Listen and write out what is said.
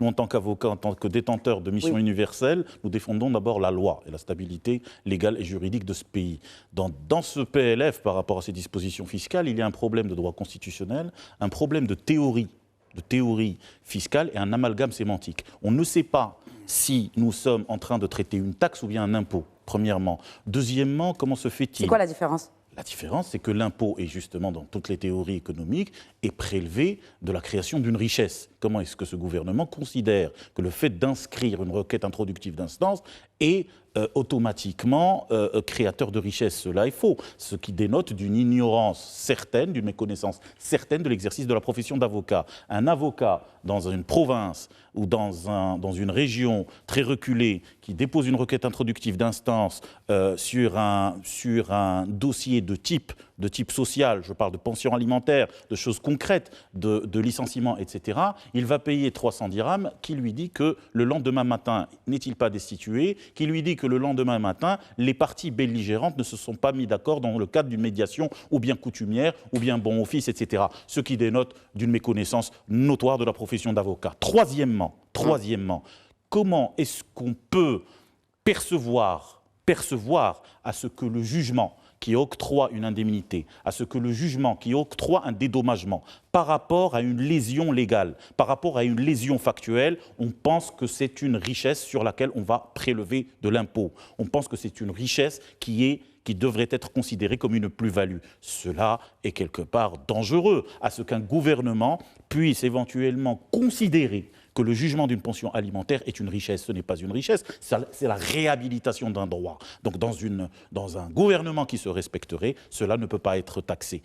Nous, en tant qu'avocats, en tant que détenteurs de mission universelle, nous défendons d'abord la loi et la stabilité légale et juridique de ce pays. Dans ce PLF, par rapport à ces dispositions fiscales, il y a un problème de droit constitutionnel, un problème de théorie fiscale et un amalgame sémantique. On ne sait pas si nous sommes en train de traiter une taxe ou bien un impôt, premièrement. Deuxièmement, comment se fait-il? C'est quoi la différence? La différence, c'est que l'impôt est justement, dans toutes les théories économiques, est prélevé de la création d'une richesse. Comment est-ce que ce gouvernement considère que le fait d'inscrire une requête introductive d'instance est automatiquement créateur de richesse? Cela est faux, ce qui dénote d'une ignorance certaine, d'une méconnaissance certaine de l'exercice de la profession d'avocat. Un avocat dans une province ou dans une région très reculée qui dépose une requête introductive d'instance sur un dossier de type social, je parle de pension alimentaire, de choses concrètes, de licenciement, etc., il va payer 300 dirhams, qui lui dit que le lendemain matin, n'est-il pas destitué, qui lui dit que le lendemain matin, les parties belligérantes ne se sont pas mis d'accord dans le cadre d'une médiation ou bien coutumière, ou bien bon office, etc. Ce qui dénote d'une méconnaissance notoire de la profession d'avocat. Troisièmement, comment est-ce qu'on peut percevoir à ce que le jugement qui octroie une indemnité, à ce que le jugement qui octroie un dédommagement par rapport à une lésion légale, par rapport à une lésion factuelle, on pense que c'est une richesse sur laquelle on va prélever de l'impôt. On pense que c'est une richesse qui devrait être considérée comme une plus-value. Cela est quelque part dangereux, à ce qu'un gouvernement puisse éventuellement considérer que le jugement d'une pension alimentaire est une richesse. Ce n'est pas une richesse, c'est la réhabilitation d'un droit. Donc dans un gouvernement qui se respecterait, cela ne peut pas être taxé.